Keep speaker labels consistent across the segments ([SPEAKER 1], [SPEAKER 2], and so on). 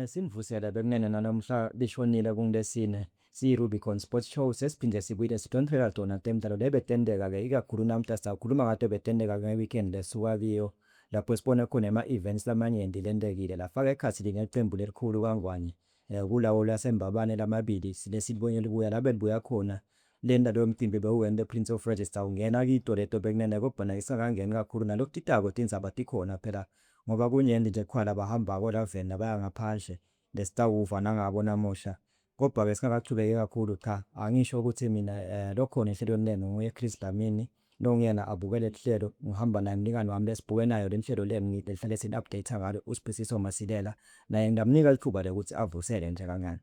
[SPEAKER 1] Sinivusela bekunene nanomhla lishonile kunglesine siyi-Rubicon Sports Show sesiphinde sibuyile sidonsela tona temidlalo le betendeka-ke ikakhulu namhla sisakhuluma ngato betendeka nge-weekend lesuka kiyo lapho sibone khona ama-events lamanyenti lentekile lafaka ekhatsi lingeqembu lelikhulu kangwane kulawo laseMbabane lamabili silesibonye libuya labe libuya khona lenta loyo mcimbi bewuwena le-Prince of Register ungena kito leto bekunene kodwa isingangeni kakhulu nalokutitako tindzaba tikhona phela ngoba kunyenti nje khwala bahambako laveni labaya ngaphandle lesitawuva nangabo namusha kodwa-ke singakachubeki kakhulu cha angisho ukuthi mina lokhona ehlelweni lenu nguye Chris Dlamini nonguyena abukele lihlelo ngihamba naye mlingani wami lesibuke nayo le hlelo lihlale sini-update ngalo uSibusiso Masilela naye ngingamnika lithuba lokuthi avusele nje kancane.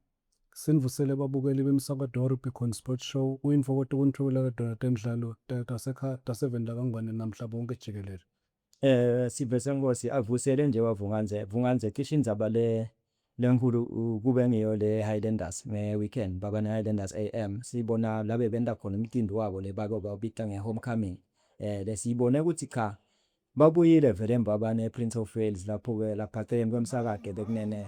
[SPEAKER 2] Sinivusele babukeli bemsakazo Rubicon Sports Show uyinfokoto kunthula dona temidlalo taseveni lakangwane namhla bonke jikelele.
[SPEAKER 1] Sivese Nkosi avusele nje Vunganze cishe indzaba lenkulu kube ngiyo le Highlanders nge-weekend Babane Highlanders AM sibona labe benda khona umcimbi wabo le bawubita nge-homecoming lesiyibone ukuthi cha babuyile vele eMbabane Prince of Wales lapho-ke lapha kwemsakade bekunene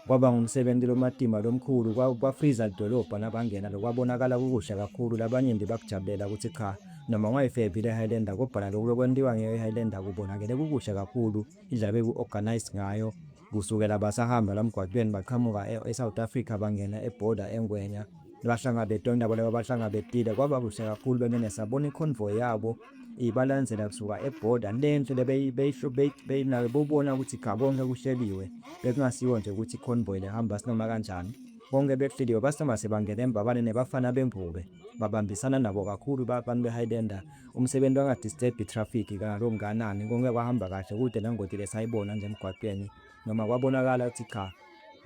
[SPEAKER 1] kwaba ngumsebenzi lomatima lomkhulu kwafriza idolobha nabangena lokwabonakala kukuhle kakhulu labanye bakujabulela ukuthi cha noma ngayifephi le Highlander kodwa lokwentiwa nge-Highlander kubonakele kukuhle kakhulu indlela beku-organize ngayo kusukela basahamba lamgwaqweni baqhamuka eSouth Africa bangena eborder eNgwenya bahlangabetona nabo laba bahlangabetile kwaba kuhle kakhulu benene sabona iconvoy yabo ibalandzela kusuka eborder lenhle beyinayo bobona ukuthi cha bonke kuhleliwe bekungasiwo nje ukuthi iconvoy lehamba sinoma kanjani bonke bekuhleliwe basema sebangena eMbabane nebafana bemvube babambisana nabo kakhulu abantu be-Highlander umsebenzi wangadisturb i-traffic kangakanani konke kwahamba kahle kude nangoti lesayibona nje emgwaqweni noma kwabonakala ukuthi cha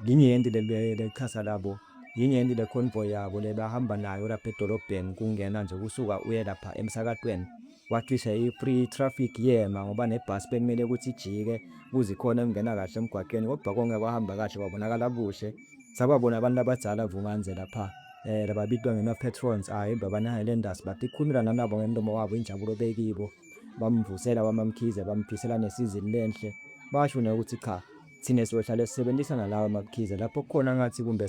[SPEAKER 1] linyenti leqhasa labo yinyenti le convoy yabo le bahamba nayo lapha edolobheni kungena nje kusuka uye lapha emsakatweni wacishe i-free traffic yema ngoba nebhasi bekumele ukuthi ijike kuze khona ukungena kahle emgwaqweni kodwa konke kwahamba kahle kwabonakala kuhle sababona abantu abadala Vunganze lapha lababitwa ngema-patrons eMbabane Highlanders bathi khulumela nabo ngendomo wabo injabulo bekibo bamvusela kwaMamkhize bamphisela nesizini lenhle basho ukuthi cha thina sizohlala sisebenzisana lawo Mamkhize lapho khona ngathi kumbe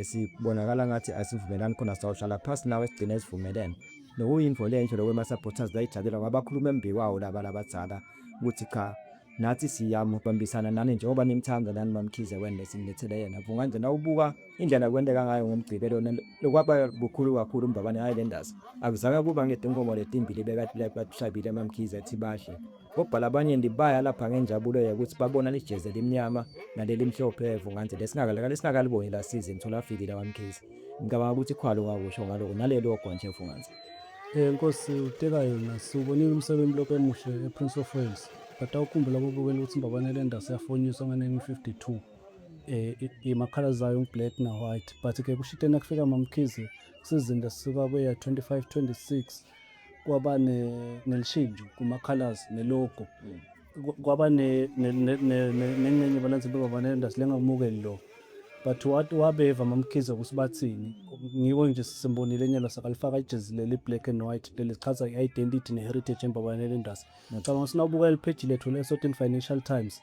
[SPEAKER 1] sibonakala ngathi asivumelani khona sawuhlala phasi nawe sigcine sivumelene nokuyinfo lenhle lokwema supporters bayijabulela ngabakhuluma embi kwawo labadzala ukuthi cha nathi siyambambisana nani njengoba nimthanda nani Mamkhize wena lesinilethele yena Vunganze nawubuka indlela kwendeka ngayo ngomgcibelo lokwaba bukhulu kakhulu uMbabane Highlanders akuzange kuba ngetinkomo letimbili bekahlabile Mamkhize ethi bahle kodwa labanye ndibaya lapha ngenjabulo ukuthi babona lijeze limnyama naleli mhlophe Vunganze lesingakaliboni la season tholafikile Mamkhize ngicabanga ukuthi khwalo ngakusho ngaloko nalelo gonje Vunganze.
[SPEAKER 2] Nkosi utekayo nasubonile umsebenzi lokho emuhle ePrince of Wales but awukhumbula kubukela ukuthi Mbabane Highlanders yafonyiswa ngo-1952 imakhala zayo black na white but ke kushitena kufika Mamkhize season lesisuka kweya 25-26 kwaba nelishinju kuma-colors ne-logo kwaba nencenye balanzi beMbabane Highlanders lengamukeli lo but wabeva Mamkhize ukuthi bathini ngiko nje simbonile nyalo sakalifaka ijezi leli black and white lelichaza i-identity ne-heritage eMbabane Highlanders ngicabanga sinawubuka ipage lethu le-Southern Financial Times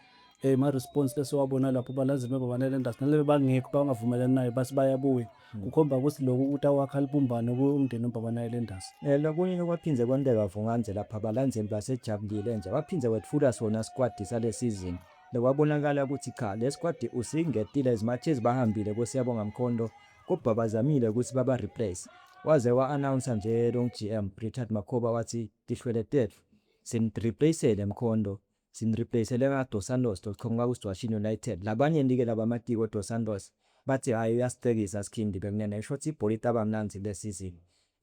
[SPEAKER 2] ma-response lesowabona lapho balanzi beMbabane Highlanders nalebe bangekho bangavumelani nayo basi bayabuya kukhomba ukuthi lokhu ukuthi awakha libumbano kumndeni weMbabane Highlanders.
[SPEAKER 1] Lokunye okwaphinze kwenteka Vunganze lapha balandzeli basejabulile nje baphinze wethula sona squad sale season lokwabonakala ukuthi cha le squad usingetile as much as bahambile kwesiyabonga Mkhondo kodwa bazamile ukuthi baba replace waze wa-announce nje lo GM Richard Makhoba wathi tihlweletethu sin-replaceele Mkhondo sin-replaceele ngaDos Santos tochonga kuSwashini United labanye ndike labamatiko Dos Santos bathi hayi uyasitekisa Sikhindi bekunene shothi ibholita abamnanzi le season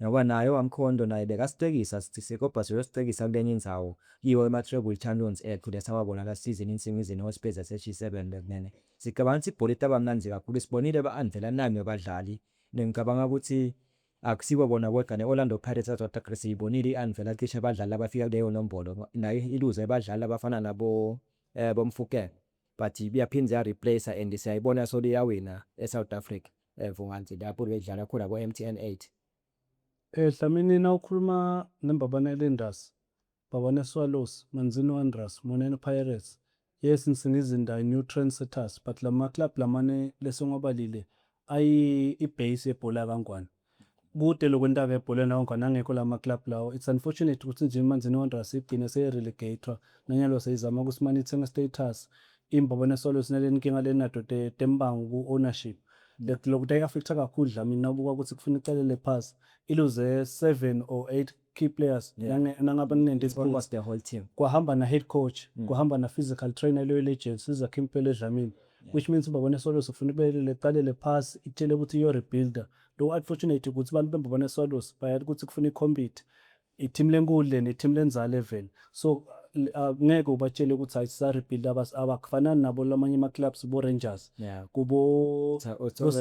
[SPEAKER 1] ngoba nayo waMkhondo naye bekasitekisa sithi sikobha siyositekisa kulenye indzawo yiwo ema-treble champions ethu lesawabona la season insingizini hospitals se-G7 bekunene sicabanga ukuthi ibholita abamnanzi kakhulu sibonile ba-andlela nami abadlali ngicabanga ukuthi akusibo bona kodwa ne-Orlando Pirates South siyibonile i-unvela cishe abadlali abafika kuleyo nombolo nayo iluze abadlali abafana nabo bomfukela but iyaphindze ya-replacer and siyayibona soliyawina eSouth Africa Vunganze lapho bedlala khona ko-MTN 8.
[SPEAKER 2] Dlamini nawukhuluma neMbabane Highlanders, Mbabane Swallows, Manzini Wanderers, Monene Pirates yes ngizinda new trendsetters but lama club lamane lesongabalile ibase yebhola kaNgwane kude lokwentaba ebhola kaNgwane angekho lama club lawo. It's unfortunate ukuthi nje manje Wanderers igcine seyirelegator nanyalo seyizama ukusimana ithenga status imbabane solo sinale inkinga lenato tembango ku ownership lokhu affecta kakhulu Dlamini nabuka ukuthi kufuna icalele phansi iluze 7 or 8 key players nangaba
[SPEAKER 1] almost the whole team
[SPEAKER 2] kwahamba na head coach kwahamba na physical trainer leyo legend Sizakhimpelo Dlamini which means ubabone solo sifuna ibelele qalele phansi itshele ukuthi iyo rebuilder lo unfortunate ukuthi abantu bembabone solo bayati ukuthi kufuna icompete i-team lenkulu ne-team lenza level so ngeke ubatshele ukuthi ayisa rebuild abakufanani nabo lamanye ama clubs bo Rangers kubo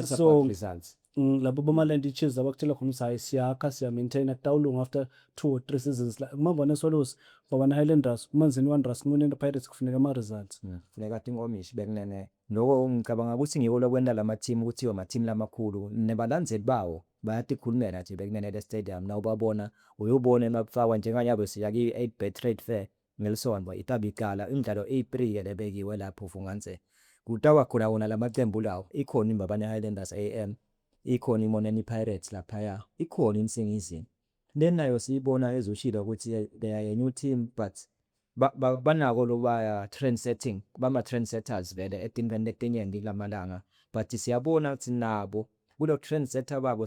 [SPEAKER 1] so results
[SPEAKER 2] labo bomaland Chiefs abakutshela khona ukuthi hayi siyakha siya maintain atawulunga after 2 or 3 seasons mabona solos babana Highlanders umanzini Wanderers kunene Pirates kufuneka ama results
[SPEAKER 1] kufuneka athi ngomishi bekunene lokho ngicabanga ukuthi ngiko lokwenda lama team ukuthi ama team lamakhulu nebalandzeli bawo bayatikhulumela nje bekunene le stadium na ubabona uyobona emafakwa njenganyabo siya ki 8 trade fair ngelisonto itabikala imidlalo e3 lebekiwe lapho Vunganze kutawa khona wona lamaqembu lawo ikhona imbabane Highlanders AM ikhona iMoneni Pirates lapha ikhona insingizini lenayo siyibona ezoshilo ukuthi they are a new team but banako loba trend setting bama trendsetters vele etinweni letinyendi lamalanga but siyabona ukuthi nabo kulo trendsetter babo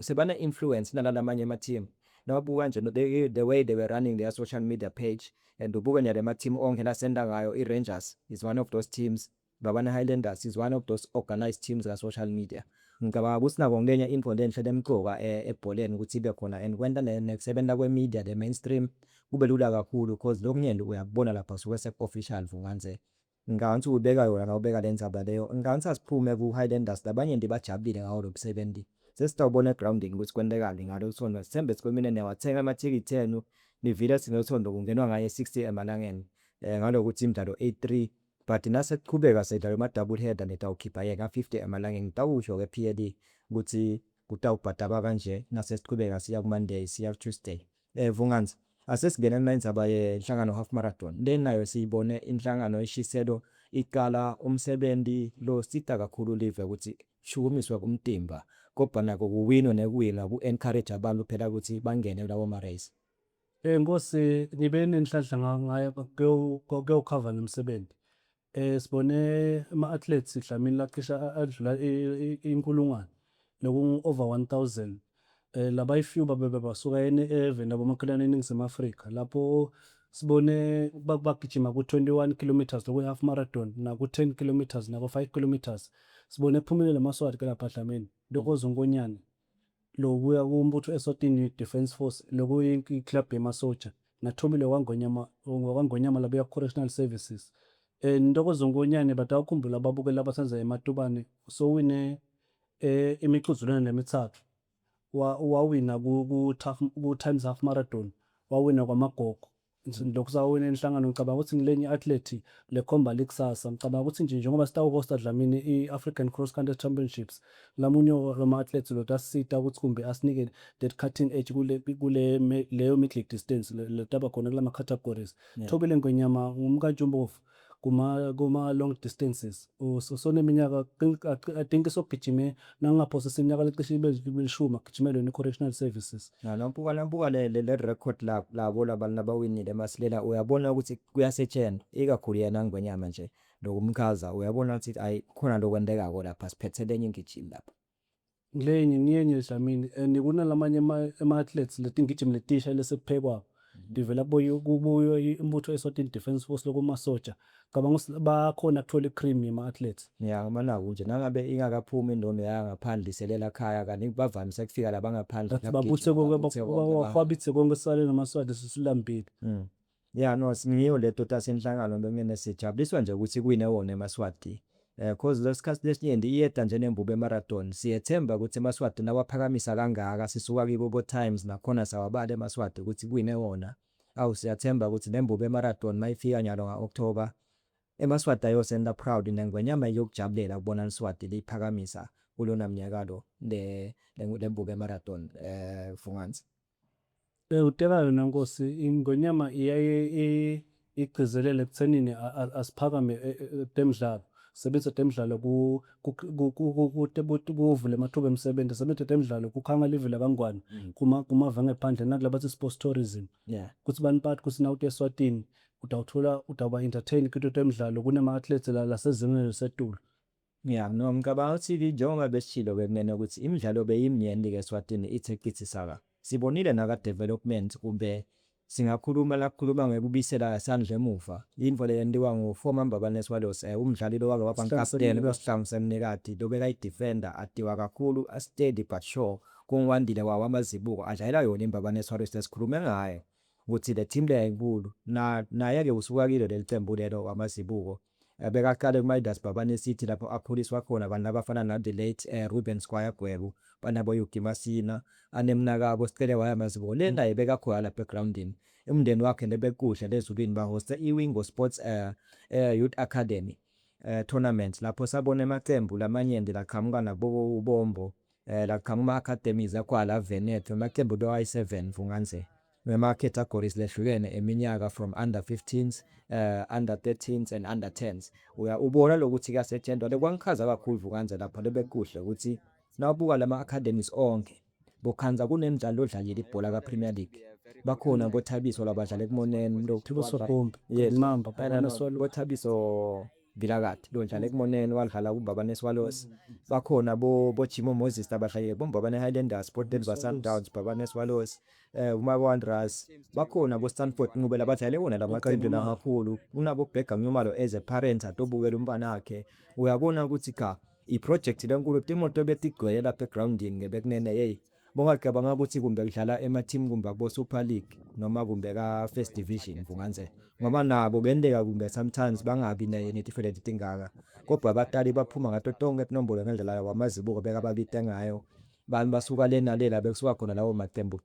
[SPEAKER 1] sebana influence nalamanye ama team nabuka nje the way they were running their social media page and ubuka nje lema team onke la senda ngayo iRangers is one of those teams babana Highlanders is one of those organized teams ka social media ngicabanga ukuthi nabo ngenye info lenhle lemqoka ebholeni ukuthi ibe khona and kwenta nekusebenta kwemedia the mainstream kube lula kakhulu because lokunyeni uyakubona lapha suke sek-official Vunganze nganthi ubeka yona ngawubeka lenzaba leyo nganthi asiphume ku Highlanders labanye ndibajabulile ngawo lo msebenzi sesitawubona grounding ukuthi kwentekani ngalo sonto sithembe sikwemine newathenga amathikithi enu nivile sinothondo kungenwa ngaye 60 emalangeni ngalokuthi imidlalo 83 but nasekuqhubeka sedlala ama double header netawukhipha yeka 50 emalangeni tawusho ke PLE ukuthi kutawubhadaba kanje nasesiqhubeka siya ku Monday siya ku Tuesday Vunganze asesingena kumendzaba yenhlangano half marathon lenayo siyibone inhlangano eshiselo iqala umsebenzi lo sita kakhulu live ukuthi shukumiswe kumtimba kodwa nako kuwina nekuwina ku encourage abantu phela ukuthi bangene lawo ma race
[SPEAKER 2] Nkosi nibe nenhlanhla ngayo kuyo cover nomsebenzi sibone ama athletes Dlamini laqisha adlula inkulungwane loku over 1000 laba ifew basuka even abomakhelwane eNingizimu Afrika lapho sibone bagijima ku 21 kilometers lokwe half marathon na ku 10 kilometers na ku 5 kilometers sibone ephumelele amaswati ke lapha Dlamini Ntokozo Nkonyane lo buya kumbutho eSwatini Defence Force loku iclub yemasoja nathomile kwangonyama labuya correctional services Ntokozo Nkonyane batawukhumbula ababukela abasenza ematubane so wine imicuzulwana nemithathu wawina ku times half marathon wawina kwamagogo lokusawina enhlangano ngicabanga ukuthi ngilenye athlete lekhomba likusasa ngicabanga ukuthi njengoba sitawuhosta Dlamini iAfrican Cross Country Championships lamunye wama athletes lo tasita ukuthi kumbe asinike that cutting edge kule leyo mid distance letaba khona kulama categories Thobile Ngonyama umkantshubovu kuma long distances usoneminyaka I think sogijime nangaphosa seminyaka lecishe ibelishuma gijimelo ne correctional services
[SPEAKER 1] nampuka le record labo labawinile masilela uyabona ukuthi kuyasetshenzwa ikakhulu yena Ngonyama nje lokumkhaza uyabona ukuthi ayi khona lokwendekako lapha siphethe lenye ingijimi lapha
[SPEAKER 2] niyenye Dlamini and kunalamanye ama athletes letingijimi letisha lesekuphekwa develop kubuyo imbutho eSwatini Defence Force lokumasoja cabanga bakhona kuthola icream yema athletes
[SPEAKER 1] manako nje nangabe ingakaphumi indondo yangaphandle iselela ekhaya kanti bavamise kufika labangaphandle
[SPEAKER 2] babuthe konke konke sale namaswati sisilambile
[SPEAKER 1] no singiyo leto tasenhlangano bengene sijabuliswa nje ukuthi kuwine wona emaswati cause lesikhathi lesinyende iyeda nje nembubo marathon siyethemba ukuthi emaswati nawaphakamisa kangaka sisuka kibo bo times nakhona sawabale emaswati ukuthi kuwine wona siyathemba ukuthi nembubo marathon mayifika nyalo ngaOctober emaswati ayosenda proud nengonyama yokujabulela kubona iswati liphakamisa kulona mnyaka lo lembubo marathon Vunganze
[SPEAKER 2] uteka yona Nkosi Ingonyama iyaye igcizelele ekuthenini asiphakame temidlalo, sebenzise temidlalo kuvule amathuba emisebenzi, sebenzise temidlalo kukhanga live labangwane kumava ngephandle nakula bathi sports tourism.
[SPEAKER 1] Yeah.
[SPEAKER 2] Kuthi bantu kuthi nawuthi eSwatini utawuba entertain kwinto temidlalo kunama-athletes lasezingeni elisetulu.
[SPEAKER 1] Yeah, no, ngicabanga ukuthi njengoba besishilo-ke kunene ukuthi imidlalo beyimnyenti-ke eSwatini ithe kithi saka. Sibonile naka-development kumbe singakhuluma la kukhuluma ngekubuyisela sandla emuva. Into le yenziwa nguFormer Mbabane Swallows, umdlali lo wake waba nkapteni kuyosihlangu semnikati lo bekayidefender adiwa kakhulu a-steady but sure kungwandile wawo amazibuko adlalela yona iMbabane Swallows sesikhulume ngayo ukuthi le team le inkulu naye-ke usuka kilo leli cembu lelo wamazibuko. Bekaqale kuMidas Babane City lapho akhuliswa khona abantu abafana na-the late Ruben Squire Gwebu banabo Yuki Masina anemnakabo sicele wayamazibuko le naye bekakhona lapha egrawundini. Umndeni wakhe nebekuhle lezulwini bahoste iWingo Sports Youth Academy tournament lapho sabona amaqembu lamanyenti laqhamuka nabo Ubombo laqhamuka ama-academies akwala Veneto amaqembu lo ayi-7 Vunganze noma categories lehlukene eminyaka from under 15s under 13s and under 10s. Ubona lokuthi kasetshenzwa lekwangikhaza kakhulu Vunganze lapho lebekuhle ukuthi nawubuka lama academies onke bokhanza kunemidlalo odlalela ibhola kaPremier League. Bakhona boThabiso labadlala kuMoneni lo
[SPEAKER 2] Thibiso Gumbi,
[SPEAKER 1] yes
[SPEAKER 2] Mamba Mbabane Swallows.
[SPEAKER 1] boThabiso Vilakati lo dlala kuMoneni wadlala kuMbabane Swallows. Bakhona boJimo Moses abadlala boMbabane Highlanders, Port Elizabeth Sundowns, Mbabane Swallows, uma Wanderers. Bakhona boStanford Ngubela abadlala wona lamaqembu nakakhulu. Unabo Beckham Nyumalo as a parent atobukela umntwana wakhe. Uyabona ukuthi cha iproject lenkulu timoto betigcwele lapha egroundini ngebekunene hey bongacabanga ukuthi kumbe kudlala ema-team kumbe kubo Super League noma kumbe ka First Division Vunganze ngoba nabo bendeka kumbe sometimes bangabi ne-different tingaka kodwa abatali baphuma ngato tonke inombolo ngendlela wamazibuko bekababite ngayo bantu basuka lena lela bekusuka khona lawo maqembu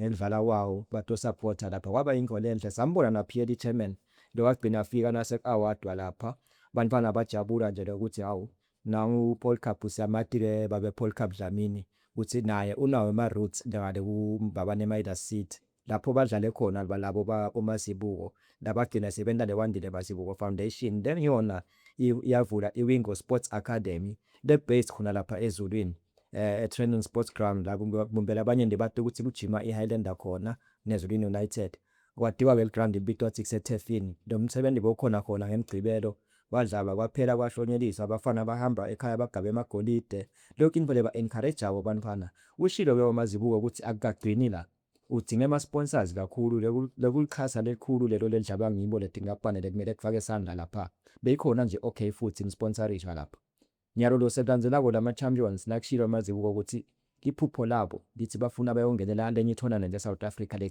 [SPEAKER 1] ngelidlala wawo bato supporter lapha kwaba ingole enhle sambona na Pierre Chairman lo wagcina afika nasekuawadwa lapha bantwana abajabula nje ukuthi hawu nangu Paul Cup usiyamatile babe Paul Cup Dlamini uthi naye unawo ama-roots ngale kuMbabane Midas City lapho badlale khona balabo baMazibuko labagcina sebenta lewandile Mazibuko Foundation then yona iyavula iWingo Sports Academy the based khona lapha ezulwini training sports ground la kumbe labanye ndibathi ukuthi kujima iHighlander khona neZulwini United kwadiwa ke ground ibitwa ukuthi kuseThefini lo msebenzi bokhona khona ngemgcibelo badlala kwaphela kwahlonyeliswa abafana bahamba ekhaya bagabe emagolide lokho into le ba encourage abo bantwana ushilo ke Mazibuko ukuthi akugcini la udinga ama sponsors kakhulu lekulikhasa lekhulu lelo ledlaba ngibo ledingafanele kumele kufake isandla lapha beyikhona nje okay futhi sponsorishwa lapha nyalo lo sedanzela ko lama champions nakushilo Mazibuko ukuthi iphupho labo lithi bafuna bayongenela lenye tournament eSouth Africa le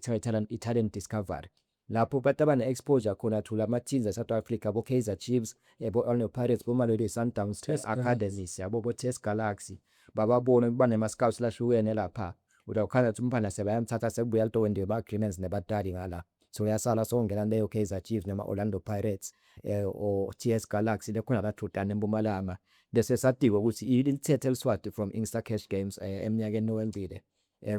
[SPEAKER 1] talent discovery lapho batabana exposure khona thula ama-teams eSouth Africa bo Kaizer Chiefs bo Orlando Pirates bo Mamelodi Sundowns Test Academies yabo bo Test Galaxy bababona kuba nema-scouts lahlukene lapha udawukhanda ukuthi umphana sebayamthatha sekubuya litowendiwe ba-agreements nebadali ngala so yasala songena leyo Kaizer Chiefs noma Orlando Pirates o TS Galaxy lekhona lathutana eMpumalanga bese satikwa ukuthi ilithethe eliswati from Insta Cash Games eminyakeni owendile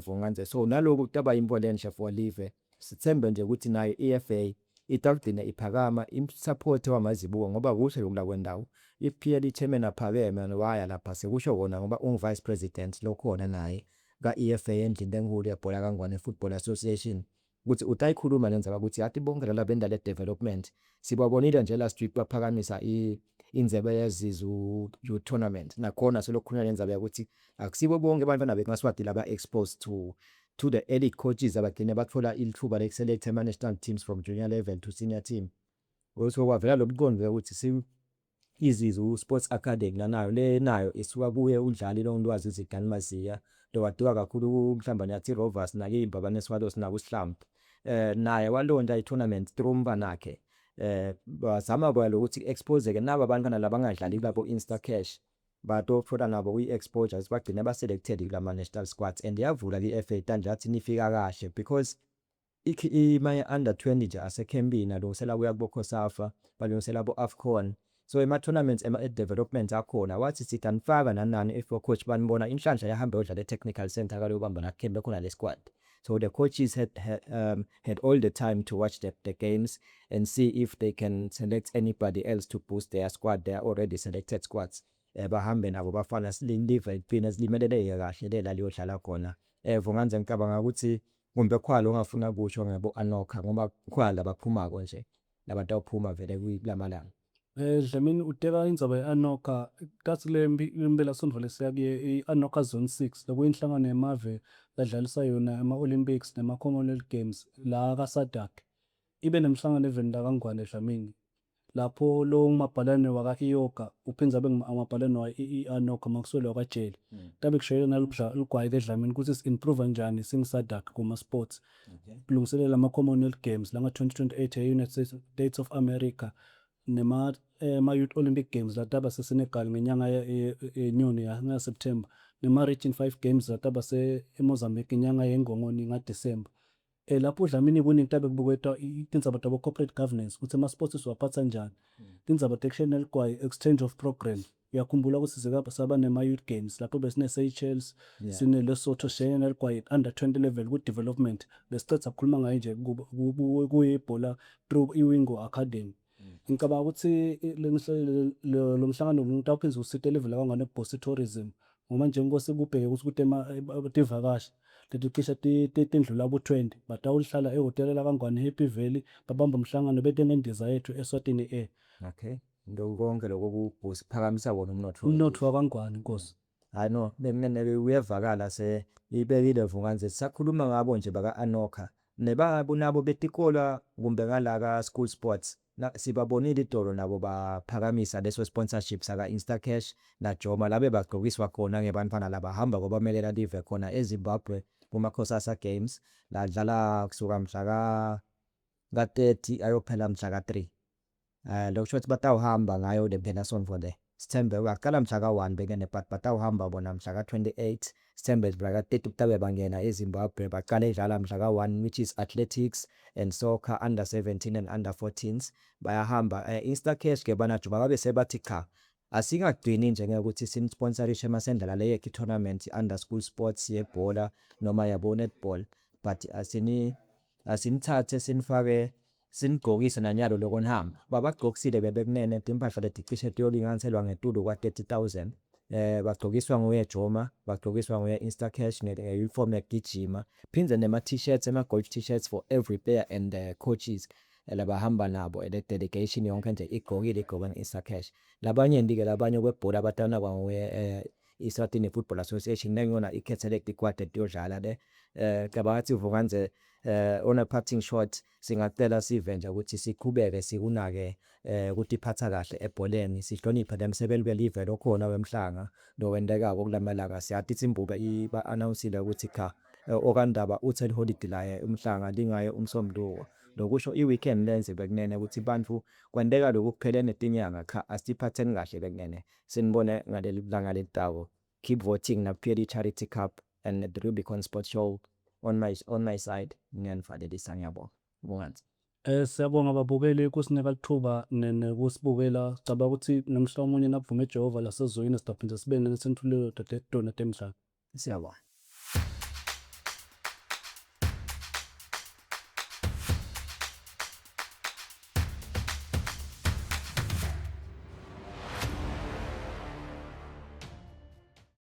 [SPEAKER 1] Vunganze so naloku kutaba impolo enhle for live sithembe nje ukuthi nayo iFA itagcina iphakama imsupport wamazibuko ngoba kuhle lokula kwendawo iPL chairman aphakeme waya lapha sekusho kona ngoba ungu-vice president lokhona naye ka-EFA endlini enkulu yebhola kaNgwane Football Association ukuthi utayikhuluma lenzaba ukuthi athi bonke laba bendala development sibabonile nje last week baphakamisa indzebe yezizwe tournament nakhona selokhuluma lenzaba ukuthi akusibo bonke abantwana beKwaSwati laba exposed to the elite coaches abagcine bathola ilithuba leselect ama-national teams from junior level to senior team also kwavela lo mqondo ukuthi izizwe Sports Academy nayo le nayo isuka kuye udlali lo ndwazi izigani Maziya lo wadiwa kakhulu mhlamba nyathi Rovers nake iMbabane Swallows nakuShlamp naye walonda i-tournament trumba nakhe bazama kwalo ukuthi expose ke naba abantwana labangadlali labo Insta Cash batothola nabo kwi-exposure bagcina ba-selected kulama national squads and yavula ke-FA tanjathi nifika kahle because my under 20 nje asekhembini alungisela kuya kubo Khosafa balungisela bo AFCON so ema-tournaments ema-development akhona wathi sitanifaka nanani if coach banibona inhlanhla yahambe yodlala e-technical center kalobamba nakhembe khona le squad So the coaches had all the time to watch the games and see if they can select anybody else to boost their squad, their already selected squads. Bahambe nabo bafana sililive ligcine silimeleleke kahle lela liyodlala khona. Vunganze ngicabanga ukuthi kumbe khwala ongafuna kusho ngabo Anokha ngoba khwala baphumako nje labantu abaphuma vele kulamalanga.
[SPEAKER 2] Dlamini uteka indzaba ye-Anokha tatsi impelasondvo lesiya kuye i-Anokha Zone 6 lokuyinhlangano yemave ladlalisa yona ema-Olympics nema-Commonwealth Games la ka-SADC. Ibe nemhlangano eveni la kaNgwane Dlamini lapho lo ngumabhalane waka-Iyoga uphindze abe amabhalane i-Anokha makuswele wakajele. Tabe kushayela nalugwayi Dlamini ukuthi si-improve kanjani sing-SADC kuma-sports. Kulungiselela ama-Commonwealth Games langa-2028 e-United States of America nema-Youth Olympic Games lataba se-Senegal ngenyanga yeNyoni nga-September nema-Region 5 Games lataba e-Mozambique inyanga yeNgongoni nga-December. Lapho Dlamini kuningi tabe kubuketwa tindzaba tabo-corporate governance ukuthi ama-sports siwaphatha njani. Tindzaba tekushayela nalugwayi exchange of program. Uyakhumbula ukuthi saba nema-Youth Games lapho besine-Seychelles sine-Lesotho shayela nalugwayi under 20 level ku-development besiceda kukhuluma ngayo nje kuyibhola through iWingo Academy. Ngicabanga ukuthi lo mhlangano ngitawuphindze usite level kaNgwane Bhosi tourism ngoba nje ngose kubheke ukuthi tivakashi leticishe tindlula ku-20 batawuhlala ehhotela la kaNgwane Happy Valley babamba umhlangano bete nendiza yethu eSwatini Air.
[SPEAKER 1] Okay, konke lokho kuboost phakamisa wona
[SPEAKER 2] Umnotho wakaNgwane Nkosi.
[SPEAKER 1] I know bemnene uyevakala ibekile Vunganze sakhuluma ngabo nje baka Anokha nebabo nabo betikolo kumbe ngala ka school sports sibabonile idolo nabo baphakamisa leso sponsorship saka Instacash na Joma labe bagqokiswa khona ngebantwana laba hamba ngobamelela live khona eZimbabwe kuma Khosasa Games la dlala kusuka mhla ka-30 ayophela mhla ka-3. Lokusho ukuthi batawuhamba ngayo le mpelasondvo le. Sithembe uyaqala mhla ka-1 bekene but batawuhamba bona mhla ka-28 Sithembe mhla ka-30 kutabe bangena eZimbabwe baqale idlala mhla ka-1 which is athletics and soccer under 17 and under 14s bayahamba. Instacash ke banajo babe sebathi cha asingagcini nje ngekuthi sinisponsorishe masendlela le yekhi tournament under school sports yebhola noma yabo netball but asinithathe sinifake sinigqokise nanyalo lokonhamba babagqokisile bebekunene impahla leticishe tiyolinganiselwa ngetulu kwa-30,000. Bagqokiswa nguye Joma, bagqokiswa nguye Instacash ne-uniform yagijima phindze nema-t-shirts ama-golf t-shirts for every player and coaches labahamba nabo le delegation yonke nje igqokile Instacash. Labanye ndike labanye kwebhola abatana kwanguye iSwatini Football Association nengiyona ikhethelekte ikwade yodlala le kabathi Vunganze on a parting shot singacela sive nje ukuthi siqhubeke sikunake ukuthi iphatha kahle ebholeni sihloniphe lemsebenzi belive lokhona wemhlanga nowendekako kulamalanga siyathi Zimbabwe iba announceile ukuthi cha okandaba uthel holiday la umhlanga lingaye umsombuluko lokusho iweekend lenze bekunene ukuthi bantu kwendeka lokhu kuphelene netinyanga cha asiphatheni kahle bekunene sinibone ngaleli langa lentawo. Keep voting na PLE Charity Cup and the Rubicon Sports Show on my side ngiyanivalelisa ngiyabonga Vunganze.
[SPEAKER 2] Siyabonga babukeli kusinika lithuba nekusibukela cabanga ukuthi nomhla omunye nakuvume Jehova lasezoyini sidaphinde sibe nesentulelo donate emhlaba.
[SPEAKER 1] Siyabonga.